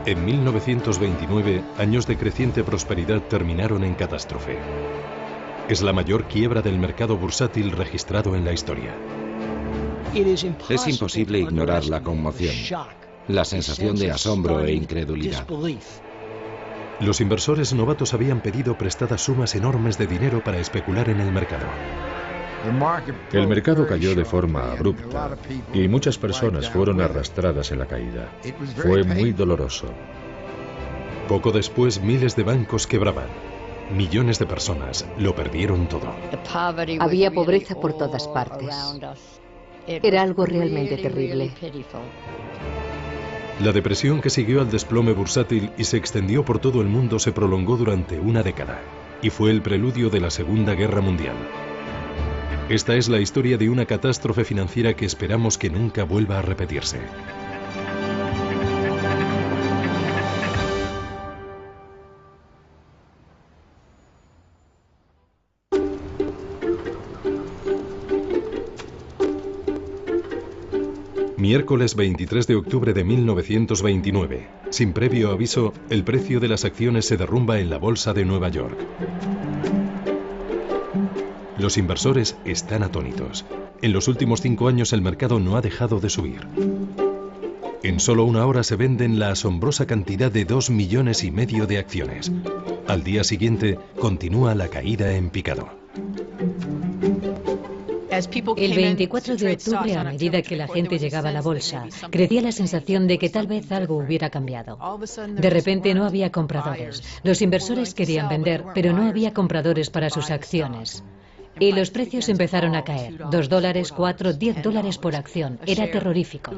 En 1929, años de creciente prosperidad terminaron en catástrofe. Es la mayor quiebra del mercado bursátil registrado en la historia. Es imposible ignorar la conmoción, la sensación de asombro e incredulidad. Los inversores novatos habían pedido prestadas sumas enormes de dinero para especular en el mercado. El mercado cayó de forma abrupta y muchas personas fueron arrastradas en la caída. Fue muy doloroso. Poco después, miles de bancos quebraban. Millones de personas lo perdieron todo. Había pobreza por todas partes. Era algo realmente terrible. La depresión que siguió al desplome bursátil y se extendió por todo el mundo se prolongó durante una década y fue el preludio de la Segunda Guerra Mundial. Esta es la historia de una catástrofe financiera que esperamos que nunca vuelva a repetirse. Miércoles 23 de octubre de 1929. Sin previo aviso, el precio de las acciones se derrumba en la bolsa de Nueva York. Los inversores están atónitos. En los últimos 5 años el mercado no ha dejado de subir. En solo una hora se venden la asombrosa cantidad de 2,5 millones de acciones. Al día siguiente continúa la caída en picado. El 24 de octubre, a medida que la gente llegaba a la bolsa, crecía la sensación de que tal vez algo hubiera cambiado. De repente no había compradores. Los inversores querían vender, pero no había compradores para sus acciones. Y los precios empezaron a caer. $2, $4, $10 por acción. Era terrorífico.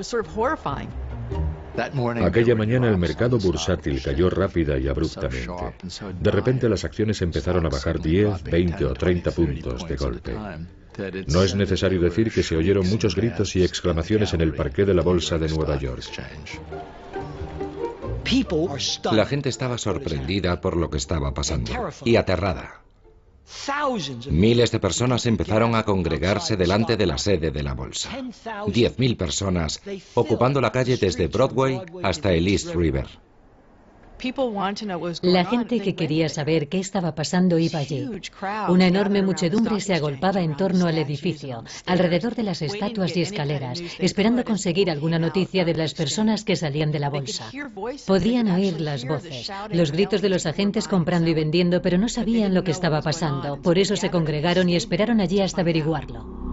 Aquella mañana el mercado bursátil cayó rápida y abruptamente. De repente las acciones empezaron a bajar 10, 20 o 30 puntos de golpe. No es necesario decir que se oyeron muchos gritos y exclamaciones en el parqué de la bolsa de Nueva York. La gente estaba sorprendida por lo que estaba pasando y aterrada. Miles de personas empezaron a congregarse delante de la sede de la bolsa. 10.000 personas ocupando la calle desde Broadway hasta el East River. La gente que quería saber qué estaba pasando iba allí. Una enorme muchedumbre se agolpaba en torno al edificio, alrededor de las estatuas y escaleras, esperando conseguir alguna noticia de las personas que salían de la bolsa. Podían oír las voces, los gritos de los agentes comprando y vendiendo, pero no sabían lo que estaba pasando. Por eso se congregaron y esperaron allí hasta averiguarlo.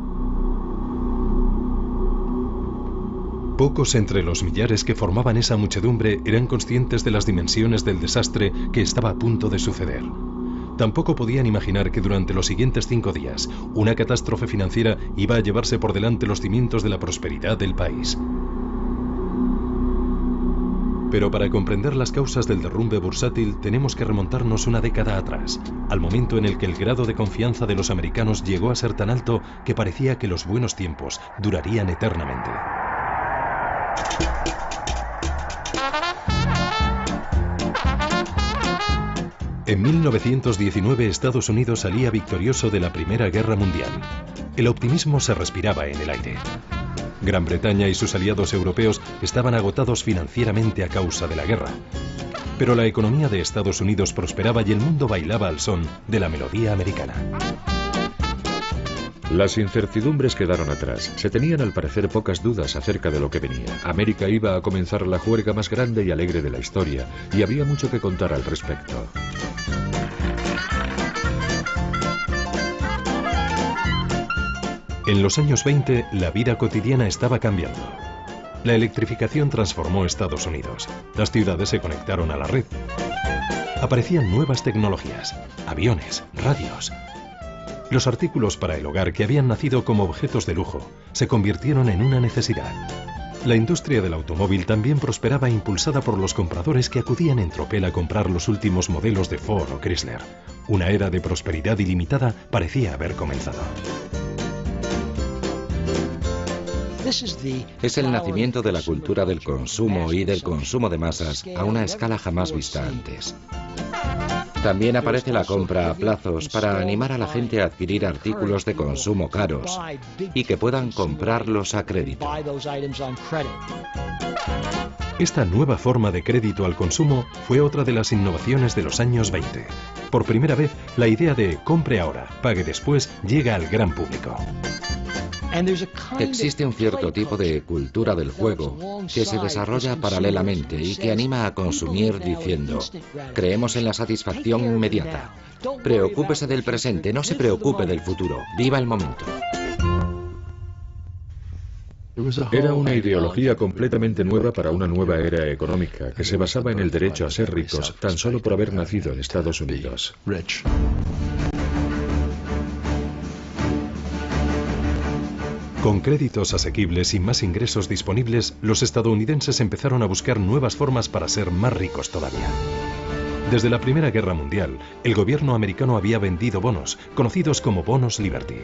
Pocos entre los millares que formaban esa muchedumbre eran conscientes de las dimensiones del desastre que estaba a punto de suceder. Tampoco podían imaginar que durante los siguientes 5 días, una catástrofe financiera iba a llevarse por delante los cimientos de la prosperidad del país. Pero para comprender las causas del derrumbe bursátil tenemos que remontarnos una década atrás, al momento en el que el grado de confianza de los americanos llegó a ser tan alto que parecía que los buenos tiempos durarían eternamente. En 1919 Estados Unidos salía victorioso de la Primera Guerra Mundial. El optimismo se respiraba en el aire. Gran Bretaña y sus aliados europeos estaban agotados financieramente a causa de la guerra. Pero la economía de Estados Unidos prosperaba y el mundo bailaba al son de la melodía americana. Las incertidumbres quedaron atrás. Se tenían al parecer pocas dudas acerca de lo que venía. América iba a comenzar la juerga más grande y alegre de la historia, y había mucho que contar al respecto. En los años 20, la vida cotidiana estaba cambiando. La electrificación transformó Estados Unidos. Las ciudades se conectaron a la red. Aparecían nuevas tecnologías, aviones, radios. Los artículos para el hogar que habían nacido como objetos de lujo se convirtieron en una necesidad. La industria del automóvil también prosperaba impulsada por los compradores que acudían en tropel a comprar los últimos modelos de Ford o Chrysler. Una era de prosperidad ilimitada parecía haber comenzado. Es el nacimiento de la cultura del consumo y del consumo de masas a una escala jamás vista antes. También aparece la compra a plazos para animar a la gente a adquirir artículos de consumo caros y que puedan comprarlos a crédito. Esta nueva forma de crédito al consumo fue otra de las innovaciones de los años 20. Por primera vez, la idea de compre ahora, pague después llega al gran público. Existe un cierto tipo de cultura del juego que se desarrolla paralelamente y que anima a consumir diciendo: creemos en la satisfacción inmediata. Preocúpese del presente, no se preocupe del futuro. Viva el momento. Era una ideología completamente nueva para una nueva era económica que se basaba en el derecho a ser ricos tan solo por haber nacido en Estados Unidos. Con créditos asequibles y más ingresos disponibles, los estadounidenses empezaron a buscar nuevas formas para ser más ricos todavía. Desde la Primera Guerra Mundial, el gobierno americano había vendido bonos, conocidos como bonos Liberty.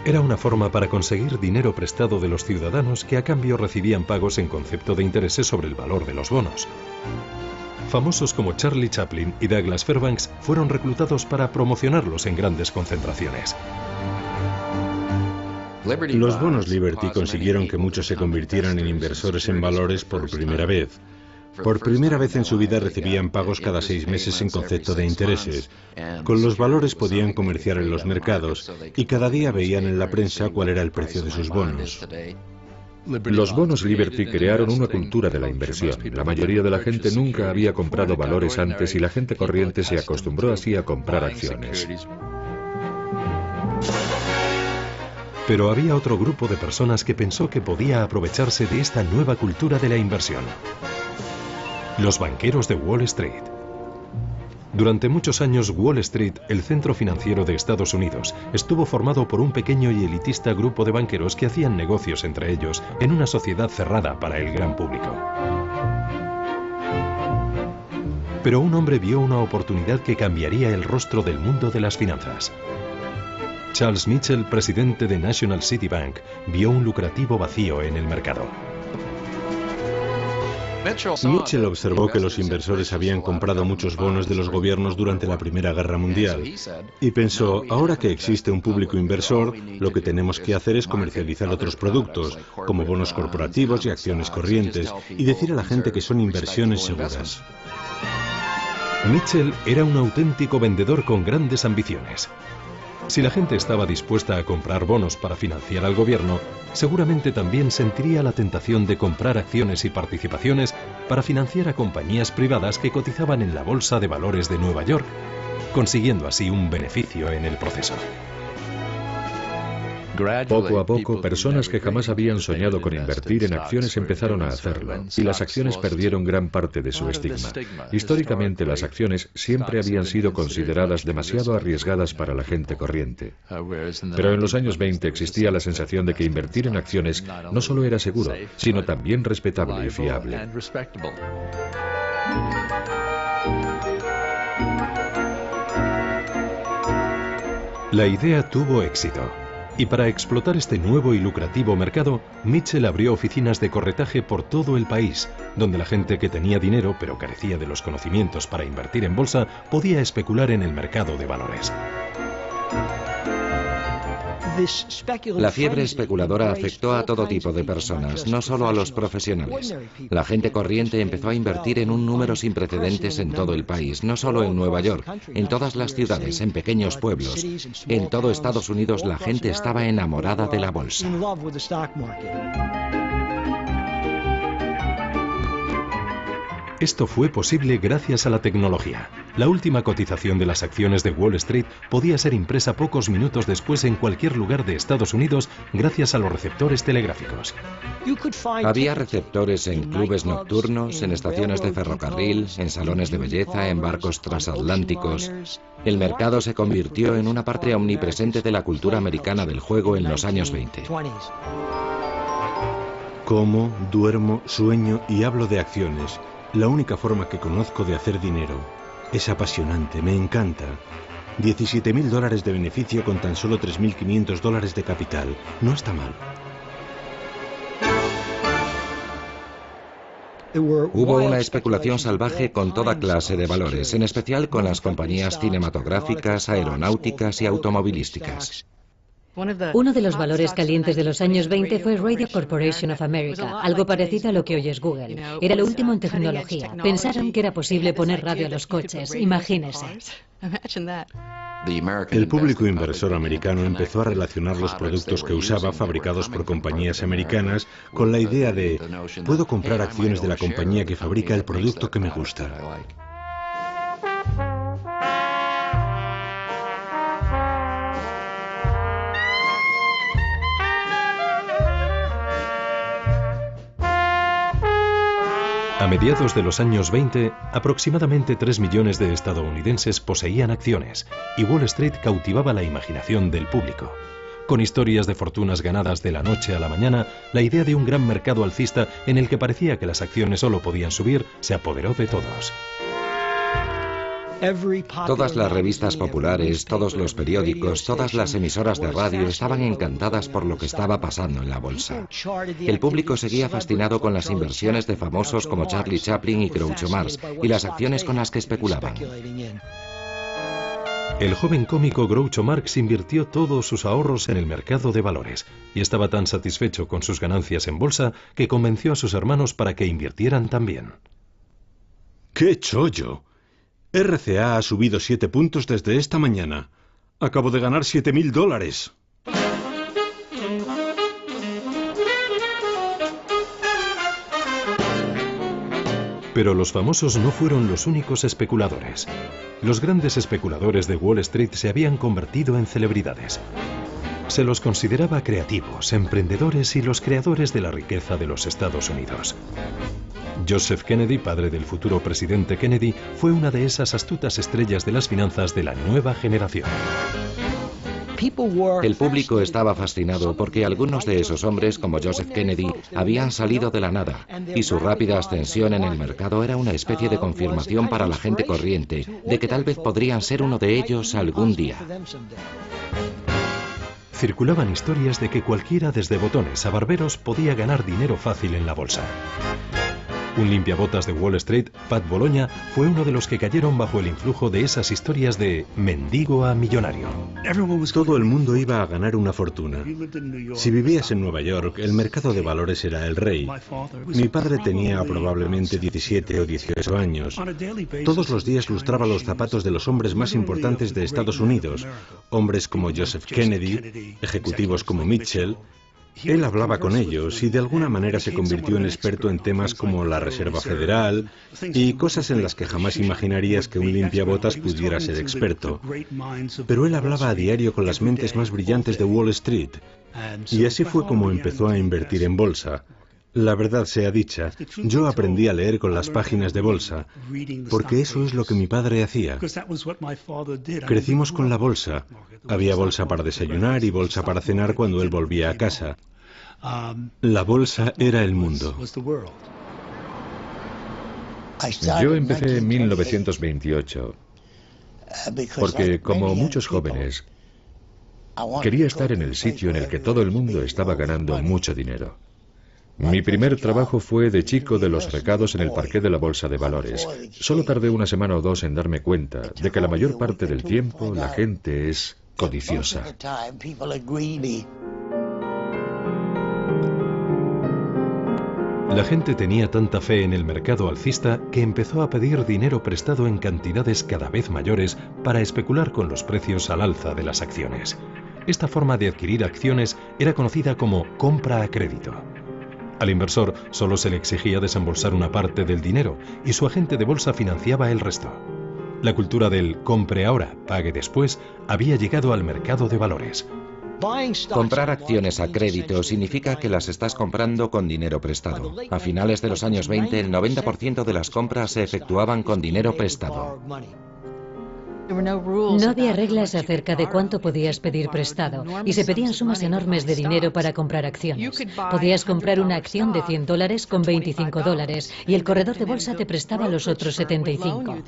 Era una forma para conseguir dinero prestado de los ciudadanos que a cambio recibían pagos en concepto de intereses sobre el valor de los bonos. Famosos como Charlie Chaplin y Douglas Fairbanks fueron reclutados para promocionarlos en grandes concentraciones. Los bonos Liberty consiguieron que muchos se convirtieran en inversores en valores por primera vez. Por primera vez en su vida recibían pagos cada 6 meses en concepto de intereses. Con los valores podían comerciar en los mercados y cada día veían en la prensa cuál era el precio de sus bonos. Los bonos Liberty crearon una cultura de la inversión. La mayoría de la gente nunca había comprado valores antes y la gente corriente se acostumbró así a comprar acciones. Pero había otro grupo de personas que pensó que podía aprovecharse de esta nueva cultura de la inversión. Los banqueros de Wall Street. Durante muchos años, Wall Street, el centro financiero de Estados Unidos, estuvo formado por un pequeño y elitista grupo de banqueros que hacían negocios entre ellos en una sociedad cerrada para el gran público. Pero un hombre vio una oportunidad que cambiaría el rostro del mundo de las finanzas. Charles Mitchell, presidente de National City Bank, vio un lucrativo vacío en el mercado. Mitchell observó que los inversores habían comprado muchos bonos de los gobiernos durante la Primera Guerra Mundial y pensó: ahora que existe un público inversor, lo que tenemos que hacer es comercializar otros productos, como bonos corporativos y acciones corrientes, y decir a la gente que son inversiones seguras. Mitchell era un auténtico vendedor con grandes ambiciones. Si la gente estaba dispuesta a comprar bonos para financiar al gobierno, seguramente también sentiría la tentación de comprar acciones y participaciones para financiar a compañías privadas que cotizaban en la Bolsa de Valores de Nueva York, consiguiendo así un beneficio en el proceso. Poco a poco, personas que jamás habían soñado con invertir en acciones empezaron a hacerlo, y las acciones perdieron gran parte de su estigma. Históricamente, las acciones siempre habían sido consideradas demasiado arriesgadas para la gente corriente. Pero en los años 20 existía la sensación de que invertir en acciones no solo era seguro, sino también respetable y fiable. La idea tuvo éxito. Y para explotar este nuevo y lucrativo mercado, Mitchell abrió oficinas de corretaje por todo el país, donde la gente que tenía dinero pero carecía de los conocimientos para invertir en bolsa podía especular en el mercado de valores. La fiebre especuladora afectó a todo tipo de personas, no solo a los profesionales. La gente corriente empezó a invertir en un número sin precedentes en todo el país, no solo en Nueva York, en todas las ciudades, en pequeños pueblos. En todo Estados Unidos la gente estaba enamorada de la bolsa. Esto fue posible gracias a la tecnología. La última cotización de las acciones de Wall Street podía ser impresa pocos minutos después en cualquier lugar de Estados Unidos gracias a los receptores telegráficos. Había receptores en clubes nocturnos, en estaciones de ferrocarril, en salones de belleza, en barcos transatlánticos. El mercado se convirtió en una parte omnipresente de la cultura americana del juego en los años 20. Como, duermo, sueño y hablo de acciones. La única forma que conozco de hacer dinero. Es apasionante, me encanta. $17.000 de beneficio con tan solo $3.500 de capital. No está mal. Hubo una especulación salvaje con toda clase de valores, en especial con las compañías cinematográficas, aeronáuticas y automovilísticas. Uno de los valores calientes de los años 20 fue Radio Corporation of America, algo parecido a lo que hoy es Google. Era lo último en tecnología. Pensaron que era posible poner radio a los coches, imagínese. El público inversor americano empezó a relacionar los productos que usaba fabricados por compañías americanas con la idea de puedo comprar acciones de la compañía que fabrica el producto que me gusta. A mediados de los años 20, aproximadamente 3 millones de estadounidenses poseían acciones y Wall Street cautivaba la imaginación del público. Con historias de fortunas ganadas de la noche a la mañana, la idea de un gran mercado alcista en el que parecía que las acciones solo podían subir se apoderó de todos. Todas las revistas populares, todos los periódicos, todas las emisoras de radio estaban encantadas por lo que estaba pasando en la bolsa. El público seguía fascinado con las inversiones de famosos como Charlie Chaplin y Groucho Marx y las acciones con las que especulaban. El joven cómico Groucho Marx invirtió todos sus ahorros en el mercado de valores y estaba tan satisfecho con sus ganancias en bolsa que convenció a sus hermanos para que invirtieran también. ¡Qué chollo! RCA ha subido 7 puntos desde esta mañana. Acabo de ganar $7.000. Pero los famosos no fueron los únicos especuladores. Los grandes especuladores de Wall Street se habían convertido en celebridades. Se los consideraba creativos, emprendedores y los creadores de la riqueza de los Estados Unidos. Joseph Kennedy, padre del futuro presidente Kennedy, fue una de esas astutas estrellas de las finanzas de la nueva generación. El público estaba fascinado porque algunos de esos hombres, como Joseph Kennedy, habían salido de la nada, y su rápida ascensión en el mercado era una especie de confirmación para la gente corriente de que tal vez podrían ser uno de ellos algún día. Circulaban historias de que cualquiera, desde botones a barberos, podía ganar dinero fácil en la bolsa. Un limpiabotas de Wall Street, Pat Bologna, fue uno de los que cayeron bajo el influjo de esas historias de mendigo a millonario. Todo el mundo iba a ganar una fortuna. Si vivías en Nueva York, el mercado de valores era el rey. Mi padre tenía probablemente 17 o 18 años. Todos los días lustraba los zapatos de los hombres más importantes de Estados Unidos, hombres como Joseph Kennedy, ejecutivos como Mitchell. Él hablaba con ellos y de alguna manera se convirtió en experto en temas como la Reserva Federal y cosas en las que jamás imaginarías que un limpiabotas pudiera ser experto. Pero él hablaba a diario con las mentes más brillantes de Wall Street y así fue como empezó a invertir en bolsa. La verdad sea dicha, yo aprendí a leer con las páginas de bolsa, porque eso es lo que mi padre hacía. Crecimos con la bolsa. Había bolsa para desayunar y bolsa para cenar cuando él volvía a casa. La bolsa era el mundo. Yo empecé en 1928, porque como muchos jóvenes, quería estar en el sitio en el que todo el mundo estaba ganando mucho dinero. Mi primer trabajo fue de chico de los recados en el parqué de la Bolsa de Valores. Solo tardé una semana o dos en darme cuenta de que la mayor parte del tiempo la gente es codiciosa. La gente tenía tanta fe en el mercado alcista que empezó a pedir dinero prestado en cantidades cada vez mayores para especular con los precios al alza de las acciones. Esta forma de adquirir acciones era conocida como compra a crédito. Al inversor solo se le exigía desembolsar una parte del dinero y su agente de bolsa financiaba el resto. La cultura del compre ahora, pague después había llegado al mercado de valores. Comprar acciones a crédito significa que las estás comprando con dinero prestado. A finales de los años 20, el 90% de las compras se efectuaban con dinero prestado. No había reglas acerca de cuánto podías pedir prestado y se pedían sumas enormes de dinero para comprar acciones. Podías comprar una acción de $100 con $25 y el corredor de bolsa te prestaba los otros 75.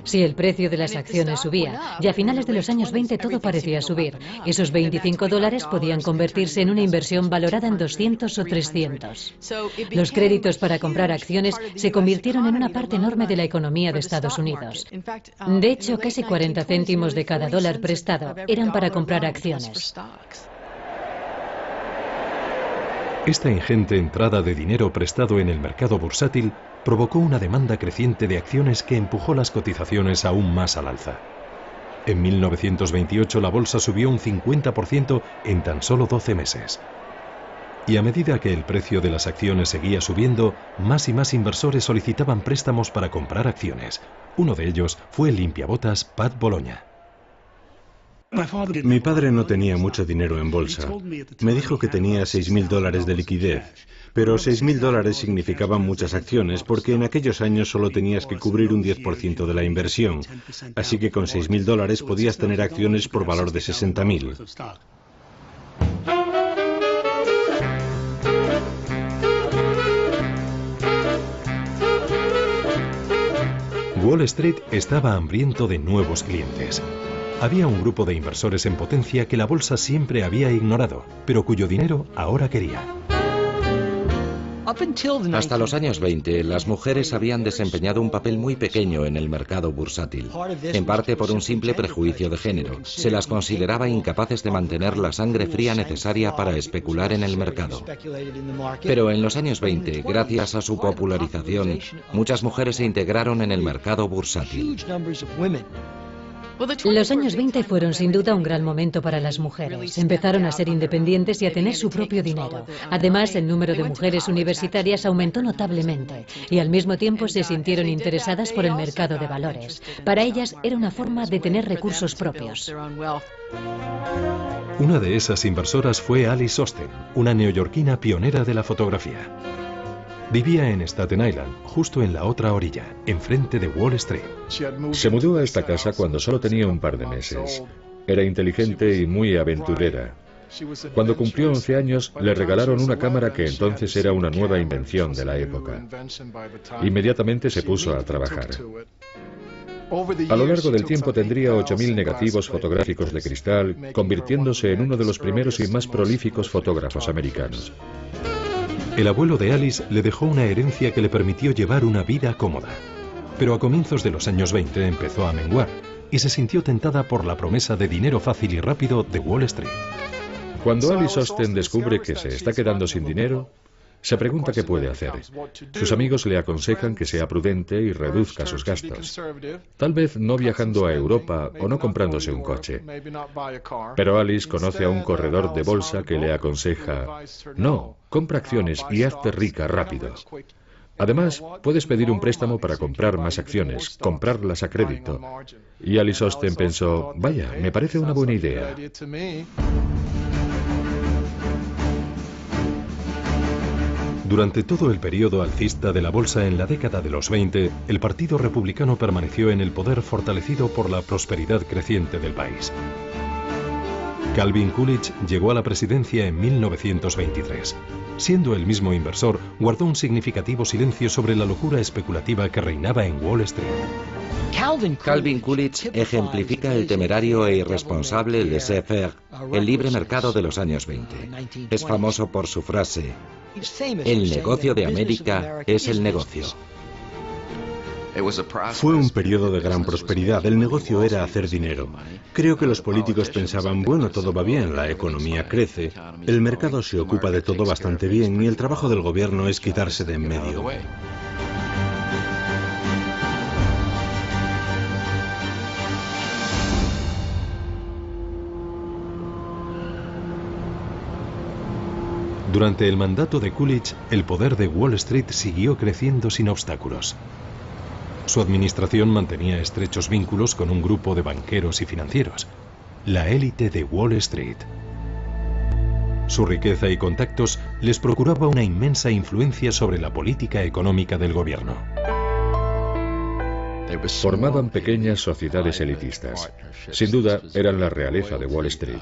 Si el precio de las acciones subía, y a finales de los años 20 todo parecía subir, esos $25 podían convertirse en una inversión valorada en 200 o 300. Los créditos para comprar acciones se convirtieron en una parte enorme de la economía de Estados Unidos. De hecho, hecho, casi 40 céntimos de cada dólar prestado eran para comprar acciones. Esta ingente entrada de dinero prestado en el mercado bursátil provocó una demanda creciente de acciones que empujó las cotizaciones aún más al alza. En 1928 la bolsa subió un 50% en tan solo 12 meses. Y a medida que el precio de las acciones seguía subiendo, más y más inversores solicitaban préstamos para comprar acciones. Uno de ellos fue el limpiabotas Pat Bologna. Mi padre no tenía mucho dinero en bolsa. Me dijo que tenía $6.000 de liquidez, pero $6.000 significaban muchas acciones porque en aquellos años solo tenías que cubrir un 10% de la inversión. Así que con $6.000 podías tener acciones por valor de $60.000. Wall Street estaba hambriento de nuevos clientes. Había un grupo de inversores en potencia que la bolsa siempre había ignorado, pero cuyo dinero ahora quería. Hasta los años 20, las mujeres habían desempeñado un papel muy pequeño en el mercado bursátil, en parte por un simple prejuicio de género. Se las consideraba incapaces de mantener la sangre fría necesaria para especular en el mercado. Pero en los años 20, gracias a su popularización, muchas mujeres se integraron en el mercado bursátil. Los años 20 fueron sin duda un gran momento para las mujeres. Empezaron a ser independientes y a tener su propio dinero. Además, el número de mujeres universitarias aumentó notablemente y al mismo tiempo se sintieron interesadas por el mercado de valores. Para ellas era una forma de tener recursos propios. Una de esas inversoras fue Alice Osten, una neoyorquina pionera de la fotografía. Vivía en Staten Island, justo en la otra orilla, enfrente de Wall Street. Se mudó a esta casa cuando solo tenía un par de meses. Era inteligente y muy aventurera. Cuando cumplió 11 años, le regalaron una cámara que entonces era una nueva invención de la época. Inmediatamente se puso a trabajar. A lo largo del tiempo tendría 8.000 negativos fotográficos de cristal, convirtiéndose en uno de los primeros y más prolíficos fotógrafos americanos. El abuelo de Alice le dejó una herencia que le permitió llevar una vida cómoda. Pero a comienzos de los años 20 empezó a menguar y se sintió tentada por la promesa de dinero fácil y rápido de Wall Street. Cuando Alice Osten descubre que se está quedando sin dinero, se pregunta qué puede hacer. Sus amigos le aconsejan que sea prudente y reduzca sus gastos. Tal vez no viajando a Europa o no comprándose un coche. Pero Alice conoce a un corredor de bolsa que le aconseja: no, compra acciones y hazte rica rápido. Además, puedes pedir un préstamo para comprar más acciones, comprarlas a crédito. Y Alice Osten pensó: vaya, me parece una buena idea. Durante todo el periodo alcista de la bolsa en la década de los 20, el Partido Republicano permaneció en el poder fortalecido por la prosperidad creciente del país. Calvin Coolidge llegó a la presidencia en 1923. Siendo el mismo inversor, guardó un significativo silencio sobre la locura especulativa que reinaba en Wall Street. Calvin Coolidge ejemplifica el temerario e irresponsable laissez-faire, el libre mercado de los años 20. Es famoso por su frase: el negocio de América es el negocio. Fue un periodo de gran prosperidad. El negocio era hacer dinero. Creo que los políticos pensaban: bueno, todo va bien, la economía crece, el mercado se ocupa de todo bastante bien y el trabajo del gobierno es quitarse de en medio. Durante el mandato de Coolidge, el poder de Wall Street siguió creciendo sin obstáculos. Su administración mantenía estrechos vínculos con un grupo de banqueros y financieros, la élite de Wall Street. Su riqueza y contactos les procuraba una inmensa influencia sobre la política económica del gobierno. Formaban pequeñas sociedades elitistas. Sin duda, eran la realeza de Wall Street.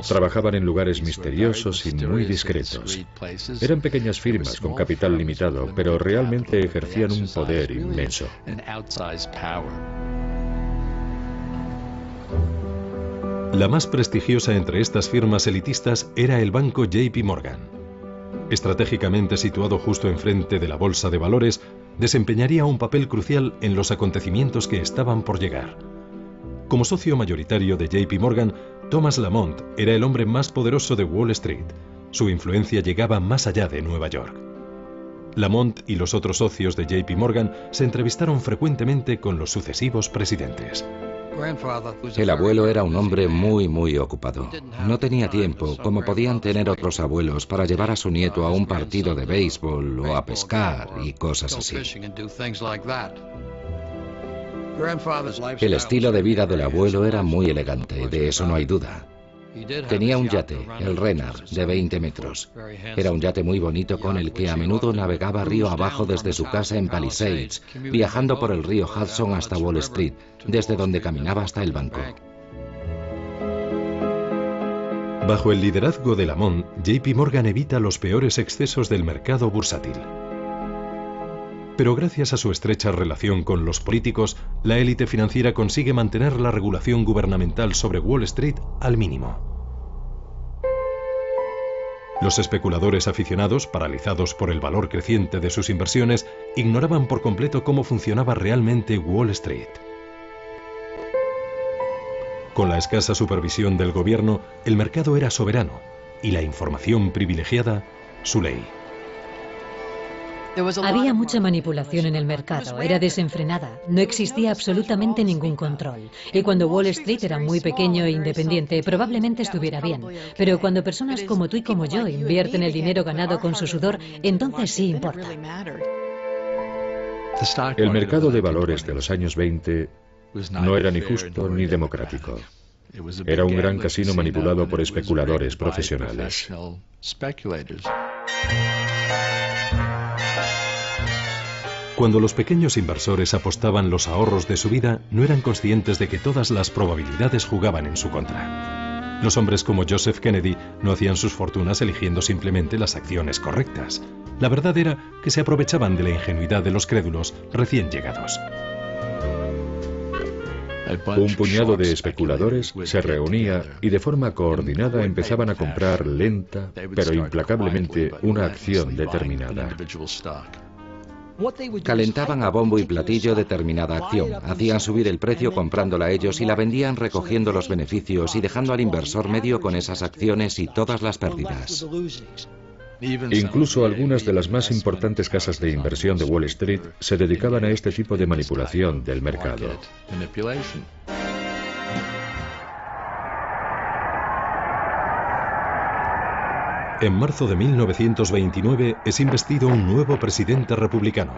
Trabajaban en lugares misteriosos y muy discretos. Eran pequeñas firmas con capital limitado, pero realmente ejercían un poder inmenso. La más prestigiosa entre estas firmas elitistas era el banco JP Morgan. Estratégicamente situado justo enfrente de la bolsa de valores, desempeñaría un papel crucial en los acontecimientos que estaban por llegar. Como socio mayoritario de JP Morgan, Thomas Lamont era el hombre más poderoso de Wall Street. Su influencia llegaba más allá de Nueva York. Lamont y los otros socios de JP Morgan se entrevistaron frecuentemente con los sucesivos presidentes. El abuelo era un hombre muy ocupado. No tenía tiempo, como podían tener otros abuelos, para llevar a su nieto a un partido de béisbol o a pescar y cosas así. El estilo de vida del abuelo era muy elegante, de eso no hay duda. Tenía un yate, el Renard, de 20 metros. Era un yate muy bonito con el que a menudo navegaba río abajo desde su casa en Palisades, viajando por el río Hudson hasta Wall Street, desde donde caminaba hasta el banco. Bajo el liderazgo de Lamont, JP Morgan evita los peores excesos del mercado bursátil. Pero gracias a su estrecha relación con los políticos, la élite financiera consigue mantener la regulación gubernamental sobre Wall Street al mínimo. Los especuladores aficionados, paralizados por el valor creciente de sus inversiones, ignoraban por completo cómo funcionaba realmente Wall Street. Con la escasa supervisión del gobierno, el mercado era soberano y la información privilegiada, su ley. Había mucha manipulación en el mercado, era desenfrenada, no existía absolutamente ningún control. Y cuando Wall Street era muy pequeño e independiente, probablemente estuviera bien. Pero cuando personas como tú y como yo invierten el dinero ganado con su sudor, entonces sí importa. El mercado de valores de los años 20 no era ni justo ni democrático. Era un gran casino manipulado por especuladores profesionales. Cuando los pequeños inversores apostaban los ahorros de su vida, no eran conscientes de que todas las probabilidades jugaban en su contra. Los hombres como Joseph Kennedy no hacían sus fortunas eligiendo simplemente las acciones correctas. La verdad era que se aprovechaban de la ingenuidad de los crédulos recién llegados. Un puñado de especuladores se reunía y de forma coordinada empezaban a comprar lenta, pero implacablemente, una acción determinada. Calentaban a bombo y platillo determinada acción, hacían subir el precio comprándola ellos y la vendían recogiendo los beneficios y dejando al inversor medio con esas acciones y todas las pérdidas. Incluso algunas de las más importantes casas de inversión de Wall Street se dedicaban a este tipo de manipulación del mercado. En marzo de 1929 es investido un nuevo presidente republicano,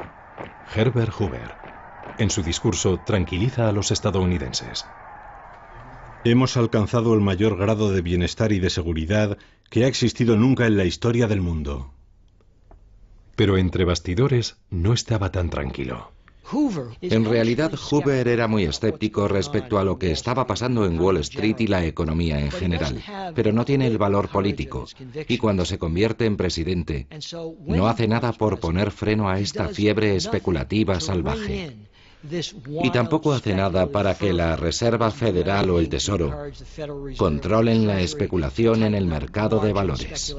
Herbert Hoover. En su discurso tranquiliza a los estadounidenses. Hemos alcanzado el mayor grado de bienestar y de seguridad que ha existido nunca en la historia del mundo. Pero entre bastidores no estaba tan tranquilo. En realidad, Hoover era muy escéptico respecto a lo que estaba pasando en Wall Street y la economía en general, pero no tiene el valor político, y cuando se convierte en presidente, no hace nada por poner freno a esta fiebre especulativa salvaje. Y tampoco hace nada para que la Reserva Federal o el Tesoro controlen la especulación en el mercado de valores.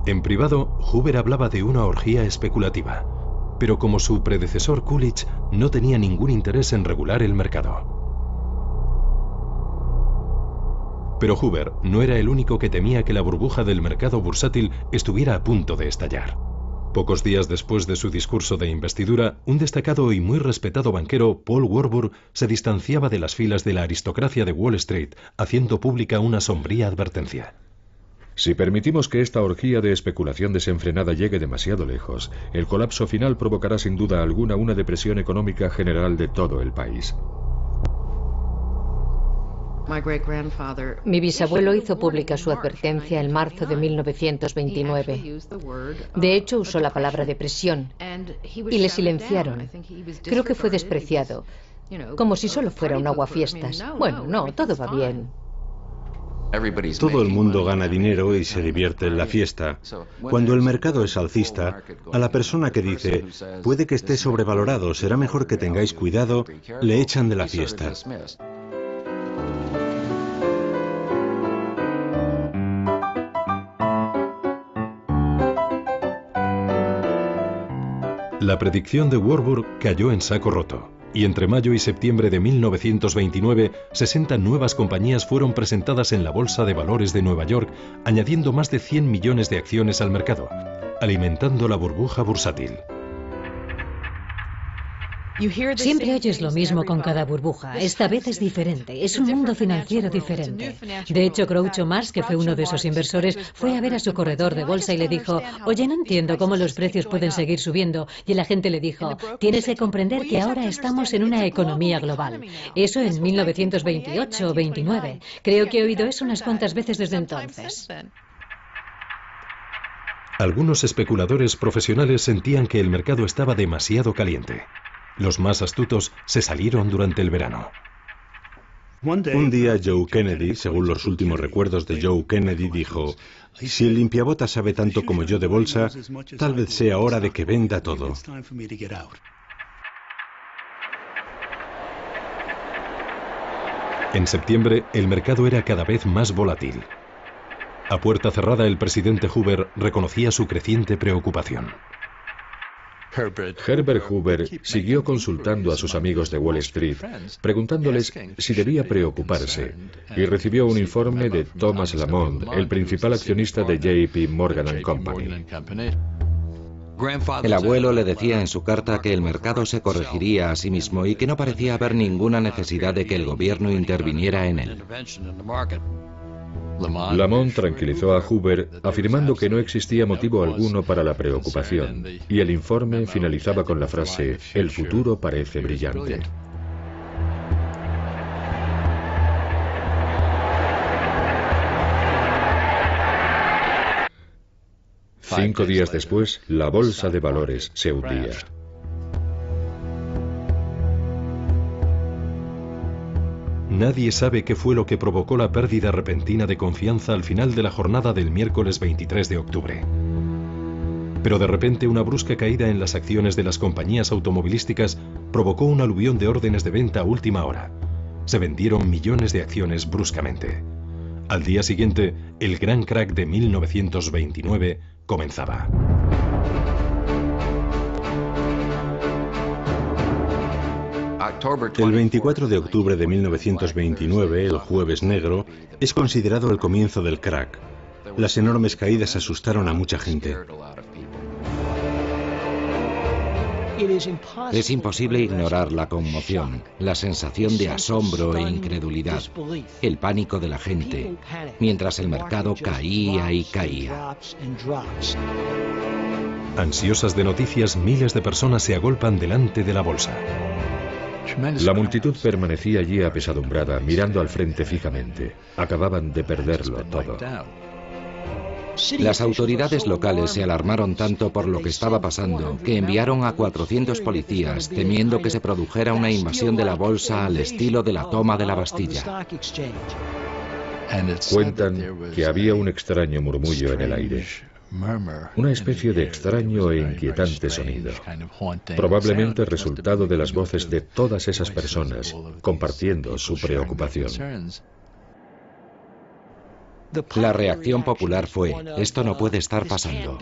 En privado, Hoover hablaba de una orgía especulativa, pero como su predecesor Coolidge, no tenía ningún interés en regular el mercado. Pero Hoover no era el único que temía que la burbuja del mercado bursátil estuviera a punto de estallar. Pocos días después de su discurso de investidura, un destacado y muy respetado banquero, Paul Warburg, se distanciaba de las filas de la aristocracia de Wall Street, haciendo pública una sombría advertencia. Si permitimos que esta orgía de especulación desenfrenada llegue demasiado lejos, el colapso final provocará sin duda alguna una depresión económica general de todo el país. Mi bisabuelo hizo pública su advertencia en marzo de 1929. De hecho, usó la palabra depresión y le silenciaron. Creo que fue despreciado, como si solo fuera un aguafiestas. Bueno, no, todo va bien. Todo el mundo gana dinero y se divierte en la fiesta. Cuando el mercado es alcista, a la persona que dice, puede que esté sobrevalorado, será mejor que tengáis cuidado, le echan de la fiesta. La predicción de Warburg cayó en saco roto. Y entre mayo y septiembre de 1929, 60 nuevas compañías fueron presentadas en la Bolsa de Valores de Nueva York, añadiendo más de 100 millones de acciones al mercado, alimentando la burbuja bursátil. Siempre oyes lo mismo con cada burbuja. Esta vez es diferente. Es un mundo financiero diferente. De hecho, Groucho Marx, que fue uno de esos inversores, fue a ver a su corredor de bolsa y le dijo: oye, no entiendo cómo los precios pueden seguir subiendo. Y el agente le dijo: tienes que comprender que ahora estamos en una economía global. Eso en 1928 o 29. Creo que he oído eso unas cuantas veces desde entonces. Algunos especuladores profesionales sentían que el mercado estaba demasiado caliente. Los más astutos se salieron durante el verano. Un día Joe Kennedy, según los últimos recuerdos de Joe Kennedy, dijo: si el limpiabotas sabe tanto como yo de bolsa, tal vez sea hora de que venda todo. En septiembre, el mercado era cada vez más volátil. A puerta cerrada, el presidente Hoover reconocía su creciente preocupación. Herbert Hoover siguió consultando a sus amigos de Wall Street, preguntándoles si debía preocuparse, y recibió un informe de Thomas Lamont, el principal accionista de J.P. Morgan & Company. El abuelo le decía en su carta que el mercado se corregiría a sí mismo y que no parecía haber ninguna necesidad de que el gobierno interviniera en él. Lamont tranquilizó a Hoover afirmando que no existía motivo alguno para la preocupación, y el informe finalizaba con la frase: el futuro parece brillante. Cinco días después, la bolsa de valores se hundía. Nadie sabe qué fue lo que provocó la pérdida repentina de confianza al final de la jornada del miércoles 23 de octubre. Pero de repente una brusca caída en las acciones de las compañías automovilísticas provocó un aluvión de órdenes de venta a última hora. Se vendieron millones de acciones bruscamente. Al día siguiente, el gran crack de 1929 comenzaba. El 24 de octubre de 1929, el Jueves Negro, es considerado el comienzo del crack. Las enormes caídas asustaron a mucha gente. Es imposible ignorar la conmoción, la sensación de asombro e incredulidad, el pánico de la gente, mientras el mercado caía y caía. Ansiosas de noticias, miles de personas se agolpan delante de la bolsa. La multitud permanecía allí apesadumbrada, mirando al frente fijamente. Acababan de perderlo todo. Las autoridades locales se alarmaron tanto por lo que estaba pasando que enviaron a 400 policías temiendo que se produjera una invasión de la bolsa al estilo de la toma de la Bastilla. Cuentan que había un extraño murmullo en el aire. Una especie de extraño e inquietante sonido, probablemente resultado de las voces de todas esas personas compartiendo su preocupación. La reacción popular fue: esto no puede estar pasando.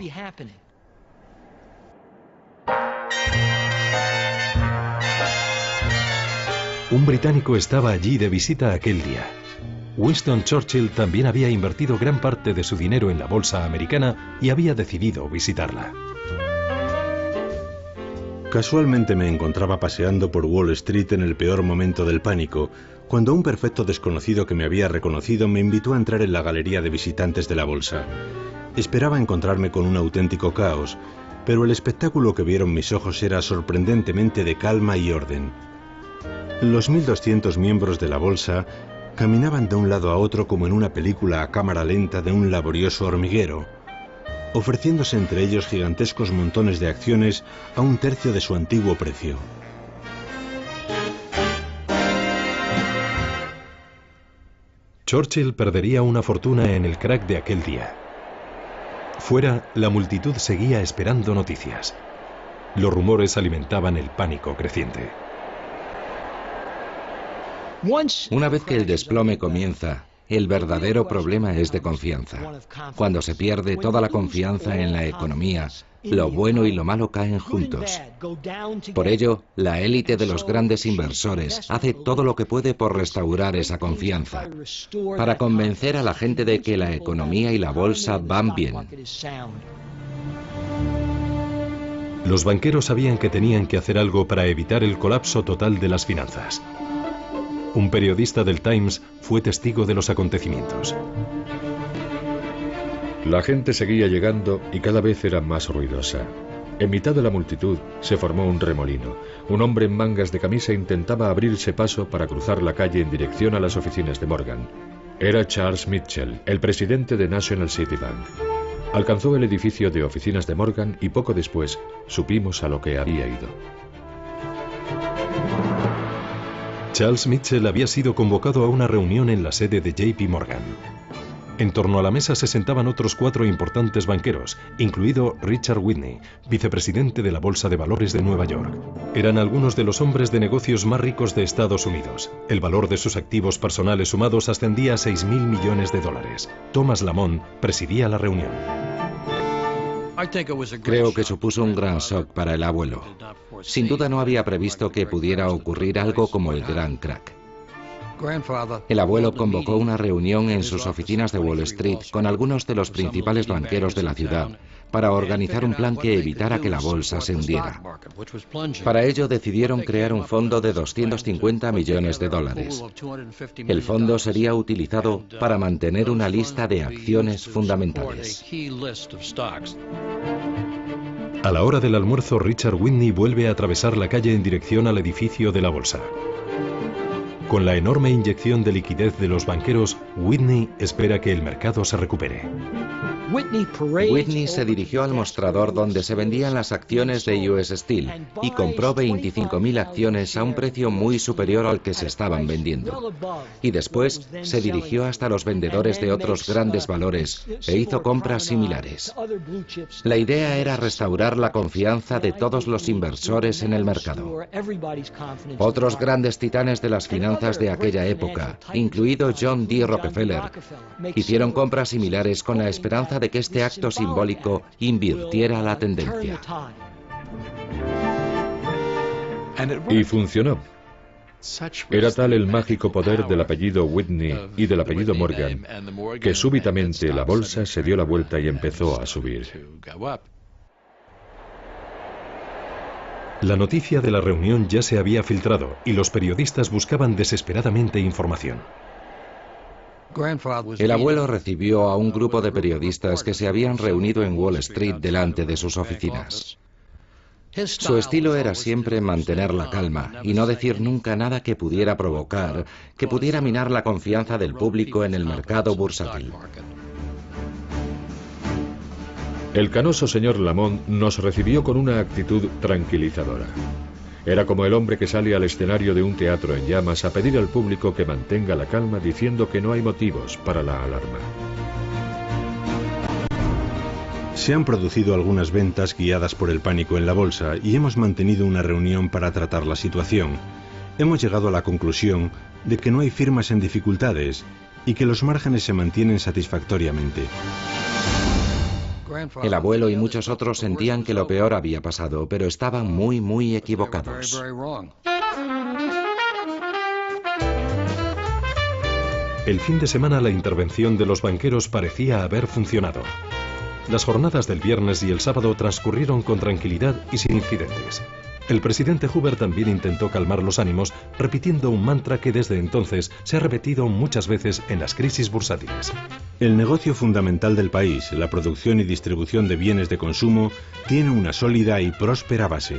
Un británico estaba allí de visita aquel día. Winston Churchill también había invertido gran parte de su dinero en la bolsa americana y había decidido visitarla. Casualmente me encontraba paseando por Wall Street en el peor momento del pánico, cuando un perfecto desconocido que me había reconocido me invitó a entrar en la galería de visitantes de la bolsa. Esperaba encontrarme con un auténtico caos, pero el espectáculo que vieron mis ojos era sorprendentemente de calma y orden. Los 1.200 miembros de la bolsa caminaban de un lado a otro como en una película a cámara lenta de un laborioso hormiguero, ofreciéndose entre ellos gigantescos montones de acciones a un tercio de su antiguo precio. Churchill perdería una fortuna en el crack de aquel día. Fuera, la multitud seguía esperando noticias. Los rumores alimentaban el pánico creciente. Una vez que el desplome comienza, El verdadero problema es de confianza. Cuando se pierde toda la confianza en la economía, lo bueno y lo malo caen juntos. Por ello, la élite de los grandes inversores hace todo lo que puede por restaurar esa confianza, para convencer a la gente de que la economía y la bolsa van bien. Los banqueros sabían que tenían que hacer algo para evitar el colapso total de las finanzas. Un periodista del Times fue testigo de los acontecimientos. La gente seguía llegando y cada vez era más ruidosa. En mitad de la multitud se formó un remolino. Un hombre en mangas de camisa intentaba abrirse paso para cruzar la calle en dirección a las oficinas de Morgan. Era Charles Mitchell, el presidente de National City Bank. Alcanzó el edificio de oficinas de Morgan y poco después supimos a lo que había ido. Charles Mitchell había sido convocado a una reunión en la sede de JP Morgan. En torno a la mesa se sentaban otros 4 importantes banqueros, incluido Richard Whitney, vicepresidente de la Bolsa de Valores de Nueva York. Eran algunos de los hombres de negocios más ricos de Estados Unidos. El valor de sus activos personales sumados ascendía a $6.000 millones. Thomas Lamont presidía la reunión. Creo que supuso un gran shock para el abuelo. Sin duda no había previsto que pudiera ocurrir algo como el gran crack. El abuelo convocó una reunión en sus oficinas de Wall Street con algunos de los principales banqueros de la ciudad para organizar un plan que evitara que la bolsa se hundiera. Para ello decidieron crear un fondo de $250 millones. El fondo sería utilizado para mantener una lista de acciones fundamentales. A la hora del almuerzo, Richard Whitney vuelve a atravesar la calle en dirección al edificio de la bolsa. Con la enorme inyección de liquidez de los banqueros, Whitney espera que el mercado se recupere. Whitney se dirigió al mostrador donde se vendían las acciones de US Steel y compró 25.000 acciones a un precio muy superior al que se estaban vendiendo. Y después se dirigió hasta los vendedores de otros grandes valores e hizo compras similares. La idea era restaurar la confianza de todos los inversores en el mercado. Otros grandes titanes de las finanzas de aquella época, incluido John D. Rockefeller, hicieron compras similares con la esperanza de que este acto simbólico invirtiera la tendencia. Y funcionó. Era tal el mágico poder del apellido Whitney y del apellido Morgan que súbitamente la bolsa se dio la vuelta y empezó a subir. La noticia de la reunión ya se había filtrado y los periodistas buscaban desesperadamente información. El abuelo recibió a un grupo de periodistas que se habían reunido en Wall Street delante de sus oficinas. Su estilo era siempre mantener la calma y no decir nunca nada que pudiera provocar, que pudiera minar la confianza del público en el mercado bursátil. El canoso señor Lamont nos recibió con una actitud tranquilizadora. Era como el hombre que sale al escenario de un teatro en llamas a pedir al público que mantenga la calma diciendo que no hay motivos para la alarma. Se han producido algunas ventas guiadas por el pánico en la bolsa y hemos mantenido una reunión para tratar la situación. Hemos llegado a la conclusión de que no hay firmas en dificultades y que los márgenes se mantienen satisfactoriamente. El abuelo y muchos otros sentían que lo peor había pasado, pero estaban muy equivocados. El fin de semana la intervención de los banqueros parecía haber funcionado. Las jornadas del viernes y el sábado transcurrieron con tranquilidad y sin incidentes. El presidente Hoover también intentó calmar los ánimos, repitiendo un mantra que desde entonces se ha repetido muchas veces en las crisis bursátiles. El negocio fundamental del país, la producción y distribución de bienes de consumo, tiene una sólida y próspera base.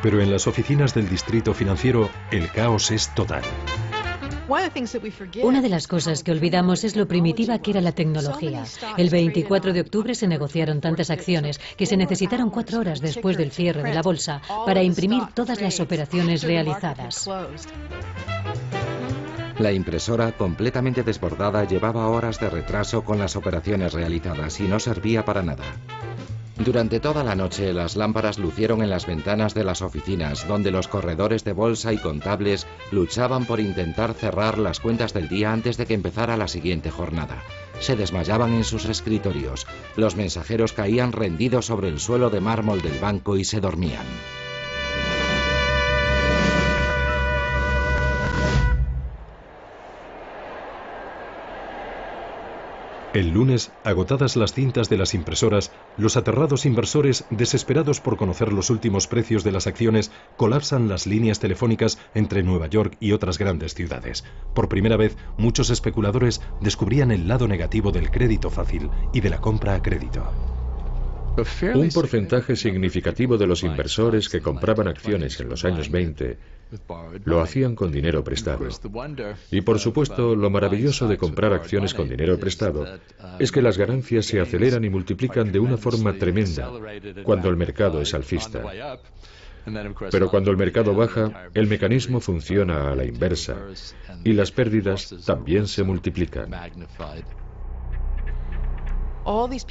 Pero en las oficinas del distrito financiero, el caos es total. Una de las cosas que olvidamos es lo primitiva que era la tecnología. El 24 de octubre se negociaron tantas acciones que se necesitaron 4 horas después del cierre de la bolsa para imprimir todas las operaciones realizadas. La impresora, completamente desbordada, llevaba horas de retraso con las operaciones realizadas y no servía para nada. Durante toda la noche las lámparas lucieron en las ventanas de las oficinas, donde los corredores de bolsa y contables luchaban por intentar cerrar las cuentas del día antes de que empezara la siguiente jornada. Se desmayaban en sus escritorios, los mensajeros caían rendidos sobre el suelo de mármol del banco y se dormían. El lunes, agotadas las cintas de las impresoras, los aterrados inversores, desesperados por conocer los últimos precios de las acciones, colapsan las líneas telefónicas entre Nueva York y otras grandes ciudades. Por primera vez, muchos especuladores descubrían el lado negativo del crédito fácil y de la compra a crédito. Un porcentaje significativo de los inversores que compraban acciones en los años 20 lo hacían con dinero prestado. Y por supuesto, lo maravilloso de comprar acciones con dinero prestado es que las ganancias se aceleran y multiplican de una forma tremenda cuando el mercado es alcista. Pero cuando el mercado baja, el mecanismo funciona a la inversa y las pérdidas también se multiplican.